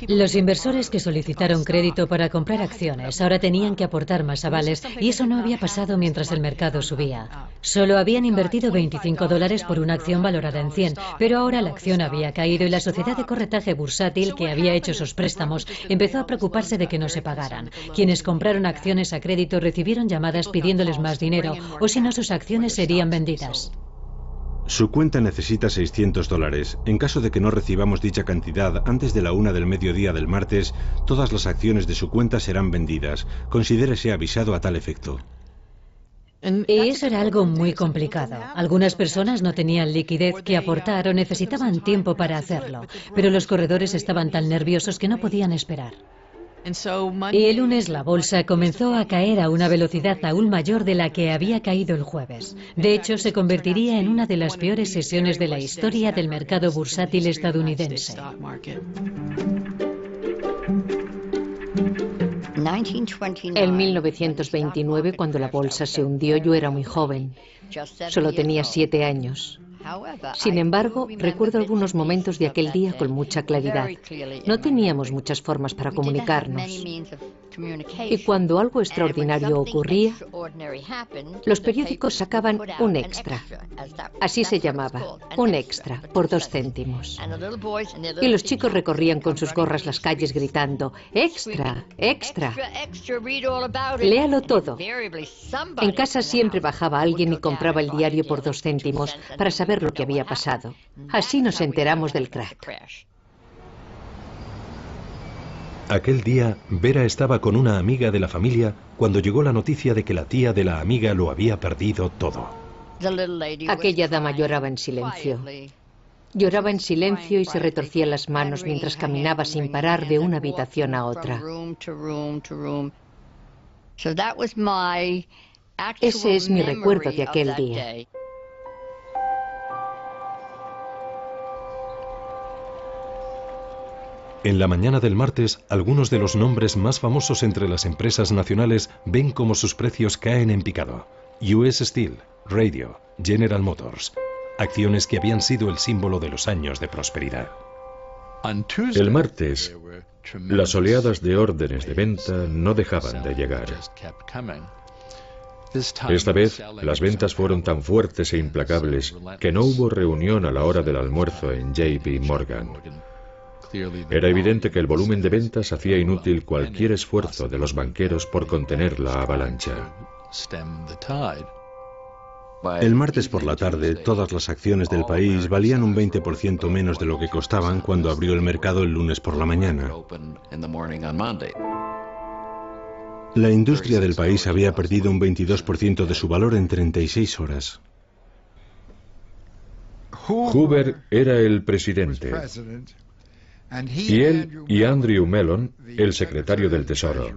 Los inversores que solicitaron crédito para comprar acciones ahora tenían que aportar más avales y eso no había pasado mientras el mercado subía. Solo habían invertido $25 por una acción valorada en 100, pero ahora la acción había caído y la sociedad de corretaje bursátil que había hecho esos préstamos empezó a preocuparse de que no se pagaran. Quienes compraron acciones a crédito recibieron llamadas pidiéndoles más dinero o si no sus acciones serían vendidas. Su cuenta necesita $600. En caso de que no recibamos dicha cantidad antes de la 1 del mediodía del martes, todas las acciones de su cuenta serán vendidas. Considérese avisado a tal efecto. Y eso era algo muy complicado. Algunas personas no tenían liquidez que aportar o necesitaban tiempo para hacerlo, pero los corredores estaban tan nerviosos que no podían esperar. Y el lunes la bolsa comenzó a caer a una velocidad aún mayor de la que había caído el jueves. De hecho, se convertiría en una de las peores sesiones de la historia del mercado bursátil estadounidense. En 1929, cuando la bolsa se hundió, yo era muy joven. Solo tenía 7 años. Sin embargo, recuerdo algunos momentos de aquel día con mucha claridad. No teníamos muchas formas para comunicarnos. Y cuando algo extraordinario ocurría, los periódicos sacaban un extra. Así se llamaba, un extra, por 2 céntimos. Y los chicos recorrían con sus gorras las calles gritando, ¡extra, extra! Léalo todo. En casa siempre bajaba alguien y compraba el diario por 2 céntimos para saber lo que había pasado. Así nos enteramos del crack. Aquel día, Vera estaba con una amiga de la familia cuando llegó la noticia de que la tía de la amiga lo había perdido todo. Aquella dama lloraba en silencio. Lloraba en silencio y se retorcía las manos mientras caminaba sin parar de una habitación a otra. Ese es mi recuerdo de aquel día. En la mañana del martes, algunos de los nombres más famosos entre las empresas nacionales ven cómo sus precios caen en picado. US Steel, Radio, General Motors, acciones que habían sido el símbolo de los años de prosperidad. El martes, las oleadas de órdenes de venta no dejaban de llegar. Esta vez, las ventas fueron tan fuertes e implacables que no hubo reunión a la hora del almuerzo en JP Morgan. Era evidente que el volumen de ventas hacía inútil cualquier esfuerzo de los banqueros por contener la avalancha. El martes por la tarde, todas las acciones del país valían un 20% menos de lo que costaban cuando abrió el mercado el lunes por la mañana. La industria del país había perdido un 22% de su valor en 36 horas. Hoover era el presidente. Y él y Andrew Mellon, el secretario del Tesoro,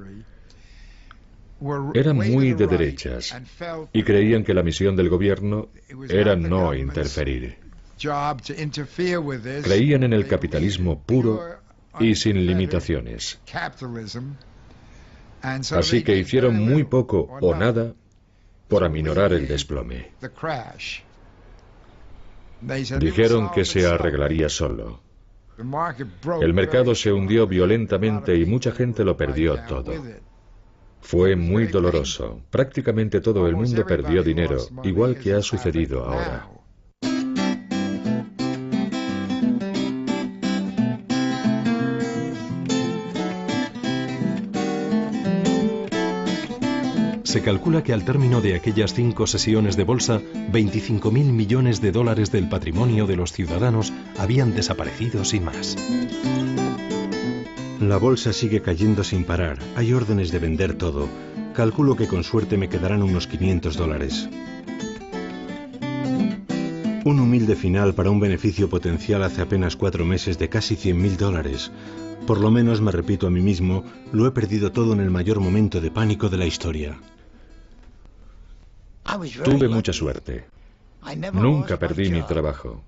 eran muy de derechas y creían que la misión del gobierno era no interferir. Creían en el capitalismo puro y sin limitaciones. Así que hicieron muy poco o nada por aminorar el desplome. Dijeron que se arreglaría solo. El mercado se hundió violentamente y mucha gente lo perdió todo. Fue muy doloroso. Prácticamente todo el mundo perdió dinero, igual que ha sucedido ahora. Se calcula que al término de aquellas 5 sesiones de bolsa, 25.000 millones de dólares del patrimonio de los ciudadanos habían desaparecido sin más. La bolsa sigue cayendo sin parar. Hay órdenes de vender todo. Calculo que con suerte me quedarán unos $500. Un humilde final para un beneficio potencial hace apenas 4 meses de casi $100.000. Por lo menos, me repito a mí mismo, lo he perdido todo en el mayor momento de pánico de la historia. Tuve mucha suerte. Nunca perdí mi trabajo.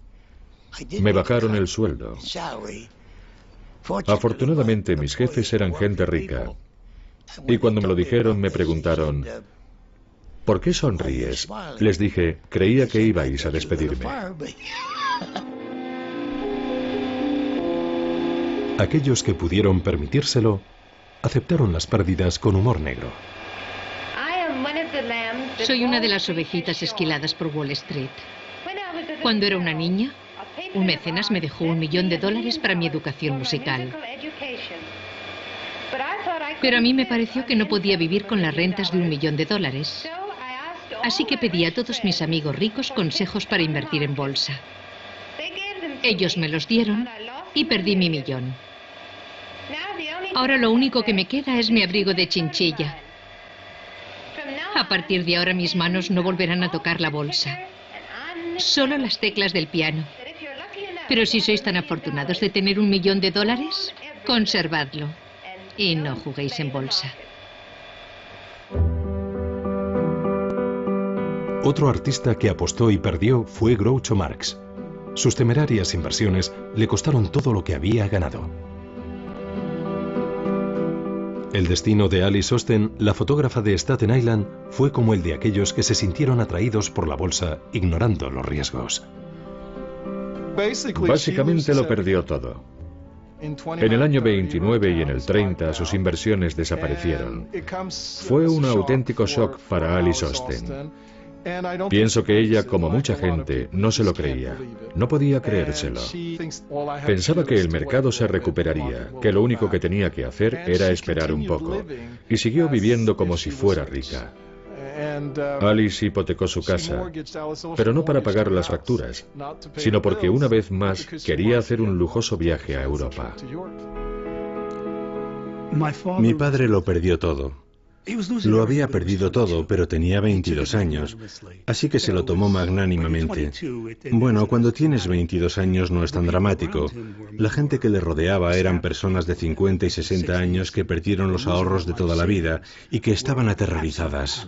Me bajaron el sueldo. Afortunadamente, mis jefes eran gente rica. Y cuando me lo dijeron, me preguntaron, ¿por qué sonríes? Les dije, creía que ibais a despedirme. Aquellos que pudieron permitírselo, aceptaron las pérdidas con humor negro. Soy una de las ovejitas esquiladas por Wall Street. Cuando era una niña, un mecenas me dejó $1 millón para mi educación musical. Pero a mí me pareció que no podía vivir con las rentas de $1 millón. Así que pedí a todos mis amigos ricos consejos para invertir en bolsa. Ellos me los dieron y perdí mi $1 millón. Ahora lo único que me queda es mi abrigo de chinchilla. A partir de ahora mis manos no volverán a tocar la bolsa. Solo las teclas del piano. Pero si sois tan afortunados de tener $1 millón, conservadlo. Y no juguéis en bolsa. Otro artista que apostó y perdió fue Groucho Marx. Sus temerarias inversiones le costaron todo lo que había ganado. El destino de Alice Osten, la fotógrafa de Staten Island, fue como el de aquellos que se sintieron atraídos por la bolsa, ignorando los riesgos. Básicamente lo perdió todo. En el año 29 y en el 30 sus inversiones desaparecieron. Fue un auténtico shock para Alice Osten. Pienso que ella, como mucha gente, no se lo creía. No podía creérselo. Pensaba que el mercado se recuperaría, que lo único que tenía que hacer era esperar un poco. Y siguió viviendo como si fuera rica. Alice hipotecó su casa, pero no para pagar las facturas, sino porque una vez más quería hacer un lujoso viaje a Europa. Mi padre lo perdió todo. Lo había perdido todo, pero tenía 22 años, así que se lo tomó magnánimamente. Bueno, cuando tienes 22 años no es tan dramático. La gente que le rodeaba eran personas de 50 y 60 años que perdieron los ahorros de toda la vida y que estaban aterrorizadas.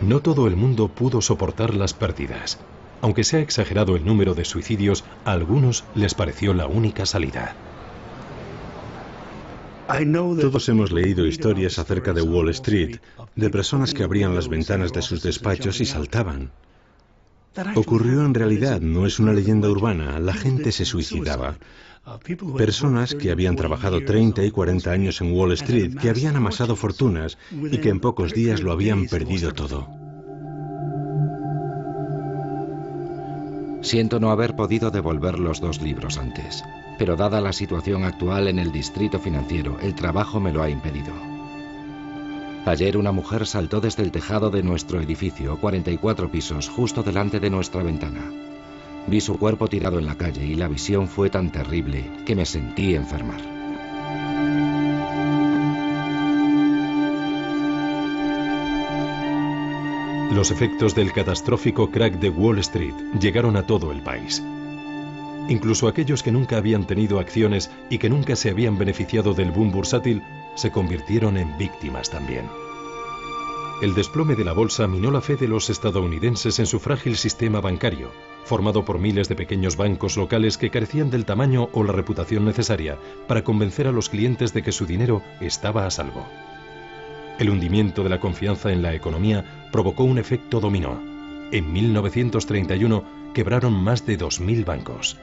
No todo el mundo pudo soportar las pérdidas. Aunque se ha exagerado el número de suicidios, a algunos les pareció la única salida. Todos hemos leído historias acerca de Wall Street, de personas que abrían las ventanas de sus despachos y saltaban. Ocurrió en realidad, no es una leyenda urbana, la gente se suicidaba. Personas que habían trabajado 30 y 40 años en Wall Street, que habían amasado fortunas y que en pocos días lo habían perdido todo. Siento no haber podido devolver los 2 libros antes, pero dada la situación actual en el distrito financiero, el trabajo me lo ha impedido. Ayer una mujer saltó desde el tejado de nuestro edificio, 44 pisos, justo delante de nuestra ventana. Vi su cuerpo tirado en la calle y la visión fue tan terrible que me sentí enfermar. Los efectos del catastrófico crack de Wall Street llegaron a todo el país. Incluso aquellos que nunca habían tenido acciones y que nunca se habían beneficiado del boom bursátil se convirtieron en víctimas también. El desplome de la bolsa minó la fe de los estadounidenses en su frágil sistema bancario, formado por miles de pequeños bancos locales que carecían del tamaño o la reputación necesaria para convencer a los clientes de que su dinero estaba a salvo. El hundimiento de la confianza en la economía provocó un efecto dominó. En 1931, quebraron más de 2.000 bancos.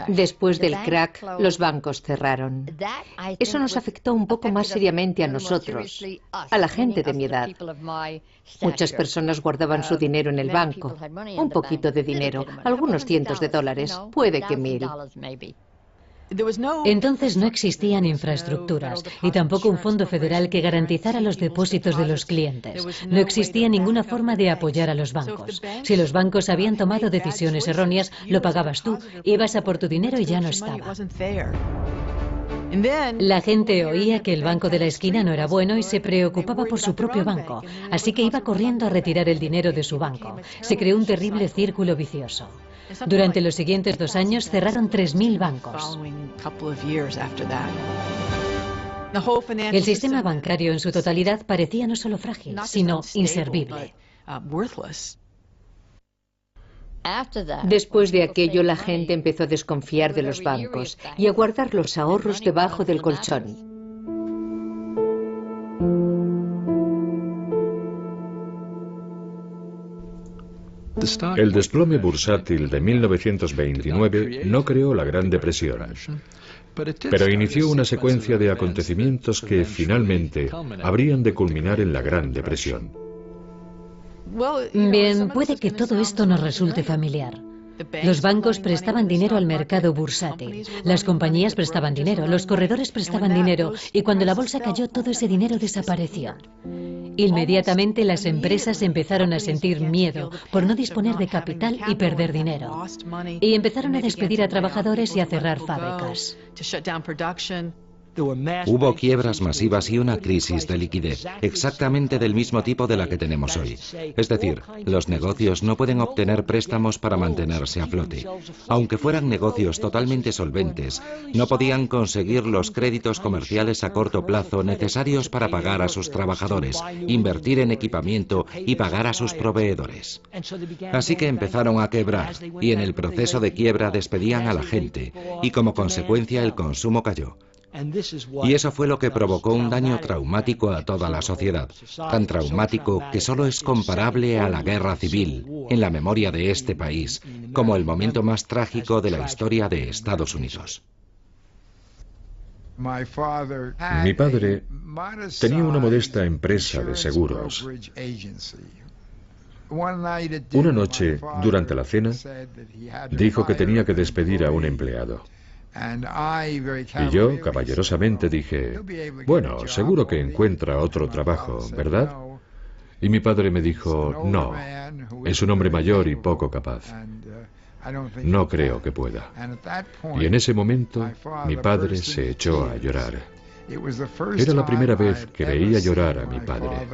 Después del crack, los bancos cerraron. Eso nos afectó un poco más seriamente a nosotros, a la gente de mi edad. Muchas personas guardaban su dinero en el banco, un poquito de dinero, algunos cientos de dólares, puede que 1.000. Entonces no existían infraestructuras y tampoco un fondo federal que garantizara los depósitos de los clientes. No existía ninguna forma de apoyar a los bancos. Si los bancos habían tomado decisiones erróneas, lo pagabas tú, ibas a por tu dinero y ya no estaba. La gente oía que el banco de la esquina no era bueno y se preocupaba por su propio banco, así que iba corriendo a retirar el dinero de su banco. Se creó un terrible círculo vicioso. Durante los siguientes 2 años cerraron 3.000 bancos. El sistema bancario en su totalidad parecía no solo frágil, sino inservible. Después de aquello, la gente empezó a desconfiar de los bancos y a guardar los ahorros debajo del colchón. El desplome bursátil de 1929 no creó la Gran Depresión, pero inició una secuencia de acontecimientos que finalmente habrían de culminar en la Gran Depresión. Bien, puede que todo esto nos resulte familiar. Los bancos prestaban dinero al mercado bursátil, las compañías prestaban dinero, los corredores prestaban dinero y cuando la bolsa cayó todo ese dinero desapareció. Inmediatamente las empresas empezaron a sentir miedo por no disponer de capital y perder dinero. Y empezaron a despedir a trabajadores y a cerrar fábricas. Hubo quiebras masivas y una crisis de liquidez, exactamente del mismo tipo de la que tenemos hoy. Es decir, los negocios no pueden obtener préstamos para mantenerse a flote. Aunque fueran negocios totalmente solventes, no podían conseguir los créditos comerciales a corto plazo necesarios para pagar a sus trabajadores, invertir en equipamiento y pagar a sus proveedores. Así que empezaron a quebrar y en el proceso de quiebra despedían a la gente y como consecuencia el consumo cayó. Y eso fue lo que provocó un daño traumático a toda la sociedad, tan traumático que solo es comparable a la guerra civil en la memoria de este país, como el momento más trágico de la historia de Estados Unidos. Mi padre tenía una modesta empresa de seguros. Una noche, durante la cena, dijo que tenía que despedir a un empleado. Y yo, caballerosamente, dije, bueno, seguro que encuentra otro trabajo, ¿verdad? Y mi padre me dijo, no, es un hombre mayor y poco capaz. No creo que pueda. Y en ese momento, mi padre se echó a llorar. Era la primera vez que veía llorar a mi padre.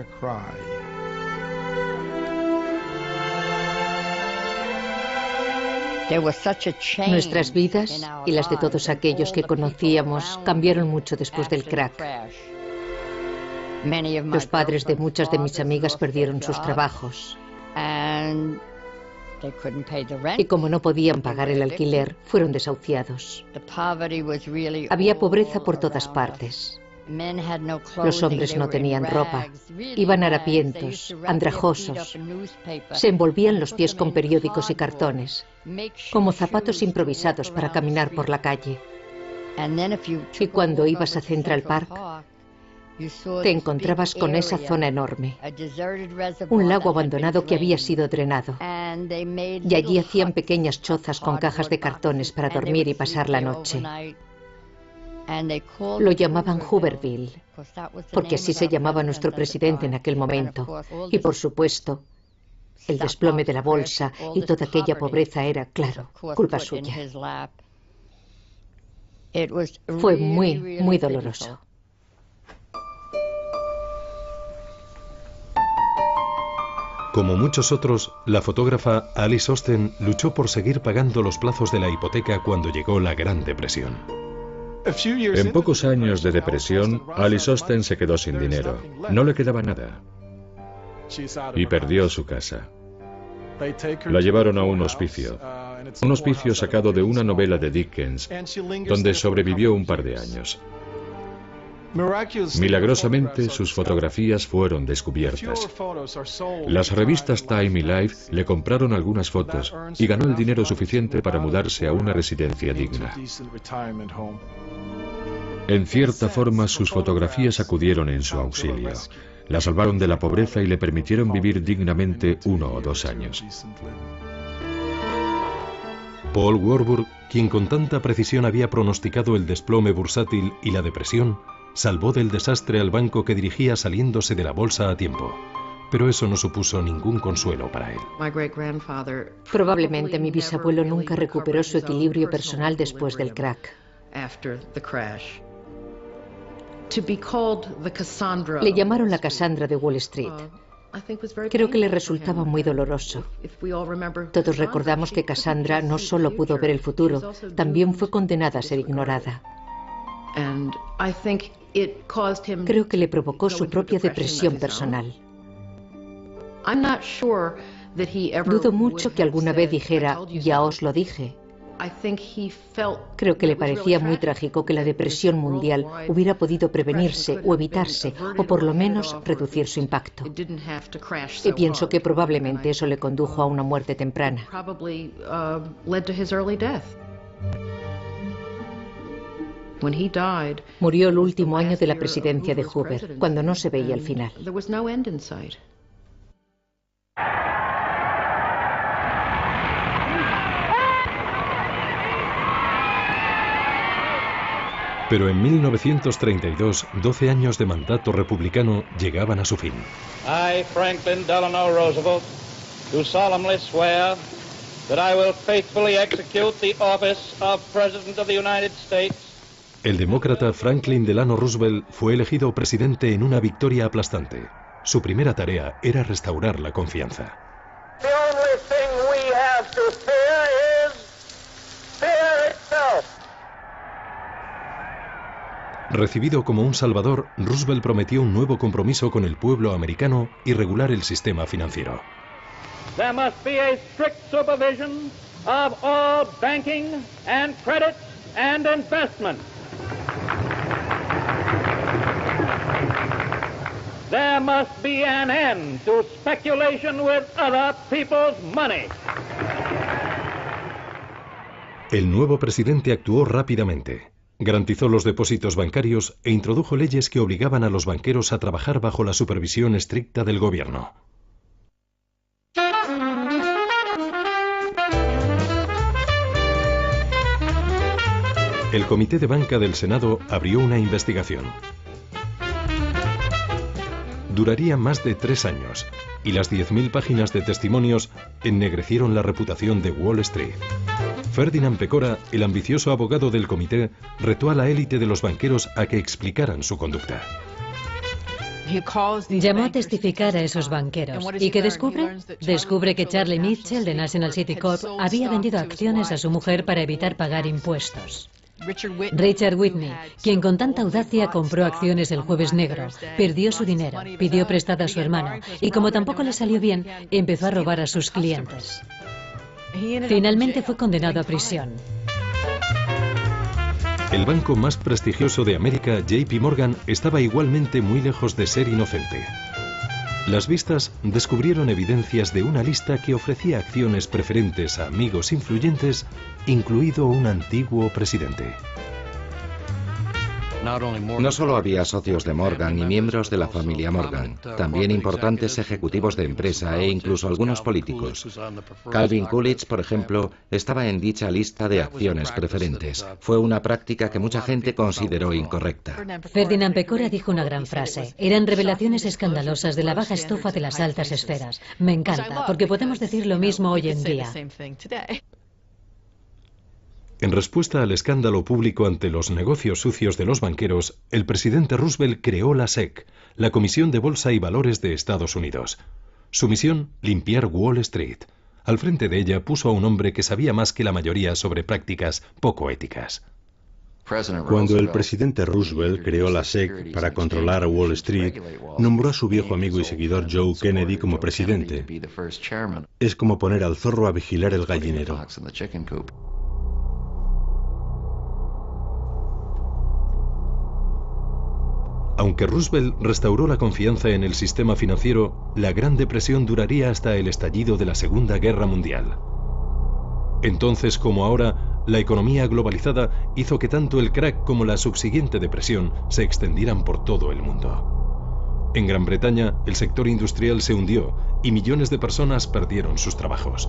Nuestras vidas y las de todos aquellos que conocíamos cambiaron mucho después del crack. Los padres de muchas de mis amigas perdieron sus trabajos. Y como no podían pagar el alquiler, fueron desahuciados. Había pobreza por todas partes. Los hombres no tenían ropa, iban harapientos, andrajosos, se envolvían los pies con periódicos y cartones, como zapatos improvisados para caminar por la calle. Y cuando ibas a Central Park, te encontrabas con esa zona enorme, un lago abandonado que había sido drenado, y allí hacían pequeñas chozas con cajas de cartones para dormir y pasar la noche. Lo llamaban Hooverville, porque así se llamaba nuestro presidente en aquel momento. Y por supuesto, el desplome de la bolsa y toda aquella pobreza era, claro, culpa suya. Fue muy, muy doloroso. Como muchos otros, la fotógrafa Alice Osten luchó por seguir pagando los plazos de la hipoteca cuando llegó la Gran Depresión. En pocos años de depresión, Alice Osten se quedó sin dinero. No le quedaba nada. Y perdió su casa. La llevaron a un hospicio sacado de una novela de Dickens, donde sobrevivió un par de años. Milagrosamente, sus fotografías fueron descubiertas. Las revistas Time y Life le compraron algunas fotos y ganó el dinero suficiente para mudarse a una residencia digna. En cierta forma, sus fotografías acudieron en su auxilio. La salvaron de la pobreza y le permitieron vivir dignamente 1 o 2 años. Paul Warburg, quien con tanta precisión había pronosticado el desplome bursátil y la depresión, salvó del desastre al banco que dirigía saliéndose de la bolsa a tiempo. Pero eso no supuso ningún consuelo para él. Probablemente mi bisabuelo nunca recuperó su equilibrio personal después del crack. Le llamaron la Cassandra de Wall Street. Creo que le resultaba muy doloroso. Todos recordamos que Cassandra no solo pudo ver el futuro, también fue condenada a ser ignorada. Creo que le provocó su propia depresión personal. Dudo mucho que alguna vez dijera, ya os lo dije. Creo que le parecía muy trágico que la depresión mundial hubiera podido prevenirse o evitarse, o por lo menos reducir su impacto. Y pienso que probablemente eso le condujo a una muerte temprana. Murió el último año de la presidencia de Hoover, cuando no se veía el final. Pero en 1932, 12 años de mandato republicano llegaban a su fin. I, Franklin Delano Roosevelt, do solemnly swear that I will faithfully execute the office of President of the United States. El demócrata Franklin Delano Roosevelt fue elegido presidente en una victoria aplastante. Su primera tarea era restaurar la confianza. The only thing we have to fear is fear itself. Recibido como un salvador, Roosevelt prometió un nuevo compromiso con el pueblo americano y regular el sistema financiero. There must be a strict supervision of all banking and credit and investment. There must be an end to speculation with other people's money. El nuevo presidente actuó rápidamente. Garantizó los depósitos bancarios e introdujo leyes que obligaban a los banqueros a trabajar bajo la supervisión estricta del gobierno. El Comité de Banca del Senado abrió una investigación. Duraría más de 3 años, y las 10.000 páginas de testimonios ennegrecieron la reputación de Wall Street. Ferdinand Pecora, el ambicioso abogado del comité, retó a la élite de los banqueros a que explicaran su conducta. Llamó a testificar a esos banqueros. ¿Y qué descubre? Descubre que Charlie Mitchell de National City Corp había vendido acciones a su mujer para evitar pagar impuestos. Richard Whitney, quien con tanta audacia compró acciones el Jueves Negro, perdió su dinero, pidió prestado a su hermano y como tampoco le salió bien, empezó a robar a sus clientes. Finalmente fue condenado a prisión. El banco más prestigioso de América, JP Morgan, estaba igualmente muy lejos de ser inocente. Las vistas descubrieron evidencias de una lista que ofrecía acciones preferentes a amigos influyentes, incluido un antiguo presidente. No solo había socios de Morgan y miembros de la familia Morgan, también importantes ejecutivos de empresa e incluso algunos políticos. Calvin Coolidge, por ejemplo, estaba en dicha lista de acciones preferentes. Fue una práctica que mucha gente consideró incorrecta. Ferdinand Pecora dijo una gran frase. Eran revelaciones escandalosas de la baja estofa de las altas esferas. Me encanta, porque podemos decir lo mismo hoy en día. En respuesta al escándalo público ante los negocios sucios de los banqueros, el presidente Roosevelt creó la SEC, la Comisión de Bolsa y Valores de Estados Unidos. Su misión, limpiar Wall Street. Al frente de ella puso a un hombre que sabía más que la mayoría sobre prácticas poco éticas. Cuando el presidente Roosevelt creó la SEC para controlar a Wall Street, nombró a su viejo amigo y seguidor Joe Kennedy como presidente. Es como poner al zorro a vigilar el gallinero. Aunque Roosevelt restauró la confianza en el sistema financiero, la Gran Depresión duraría hasta el estallido de la Segunda Guerra Mundial. Entonces, como ahora, la economía globalizada hizo que tanto el crack como la subsiguiente depresión se extendieran por todo el mundo. En Gran Bretaña, el sector industrial se hundió y millones de personas perdieron sus trabajos.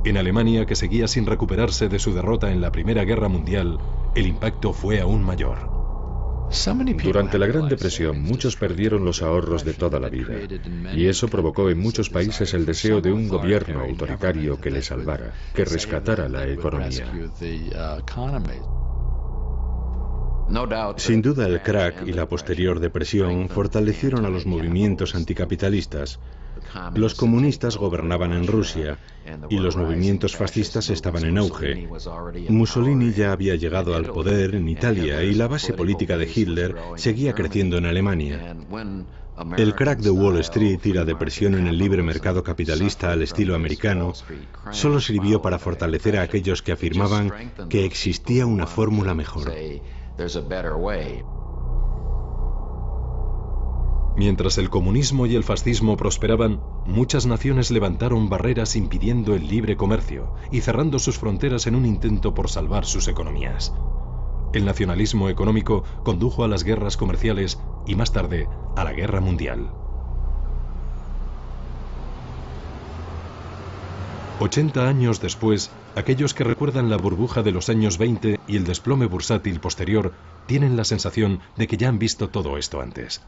En Alemania, que seguía sin recuperarse de su derrota en la Primera Guerra Mundial, el impacto fue aún mayor. Durante la Gran Depresión, muchos perdieron los ahorros de toda la vida, y eso provocó en muchos países el deseo de un gobierno autoritario que les salvara, que rescatara la economía. Sin duda, el crack y la posterior depresión fortalecieron a los movimientos anticapitalistas. Los comunistas gobernaban en Rusia y los movimientos fascistas estaban en auge. Mussolini ya había llegado al poder en Italia y la base política de Hitler seguía creciendo en Alemania. El crack de Wall Street y la depresión en el libre mercado capitalista al estilo americano solo sirvió para fortalecer a aquellos que afirmaban que existía una fórmula mejor. Mientras el comunismo y el fascismo prosperaban, muchas naciones levantaron barreras impidiendo el libre comercio y cerrando sus fronteras en un intento por salvar sus economías. El nacionalismo económico condujo a las guerras comerciales y más tarde a la Guerra Mundial. 80 años después, aquellos que recuerdan la burbuja de los años 20 y el desplome bursátil posterior tienen la sensación de que ya han visto todo esto antes.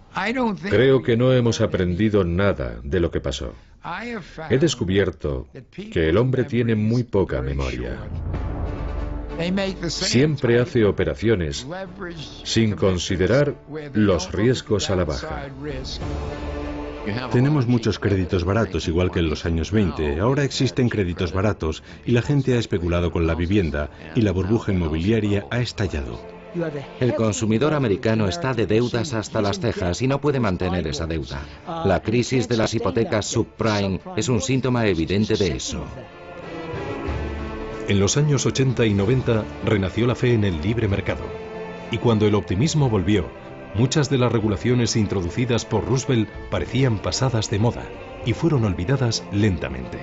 Creo que no hemos aprendido nada de lo que pasó. He descubierto que el hombre tiene muy poca memoria. Siempre hace operaciones sin considerar los riesgos a la baja. Tenemos muchos créditos baratos, igual que en los años 20. Ahora existen créditos baratos y la gente ha especulado con la vivienda y la burbuja inmobiliaria ha estallado. El consumidor americano está de deudas hasta las cejas y no puede mantener esa deuda. La crisis de las hipotecas subprime es un síntoma evidente de eso. En los años 80 y 90 renació la fe en el libre mercado. Y cuando el optimismo volvió, muchas de las regulaciones introducidas por Roosevelt parecían pasadas de moda y fueron olvidadas lentamente.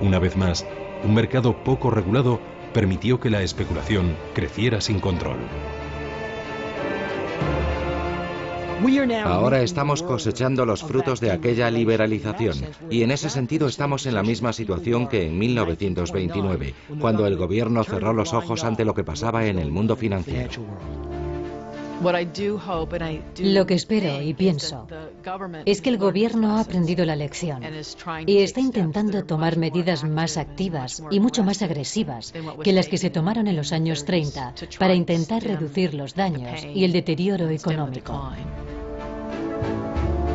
Una vez más, un mercado poco regulado permitió que la especulación creciera sin control. Ahora estamos cosechando los frutos de aquella liberalización y en ese sentido estamos en la misma situación que en 1929, cuando el gobierno cerró los ojos ante lo que pasaba en el mundo financiero. Lo que espero y pienso es que el gobierno ha aprendido la lección y está intentando tomar medidas más activas y mucho más agresivas que las que se tomaron en los años 30 para intentar reducir los daños y el deterioro económico.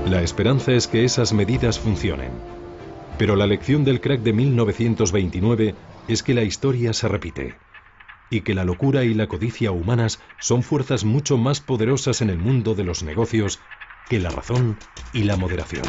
La esperanza es que esas medidas funcionen. Pero la lección del crack de 1929 es que la historia se repite y que la locura y la codicia humanas son fuerzas mucho más poderosas en el mundo de los negocios que la razón y la moderación.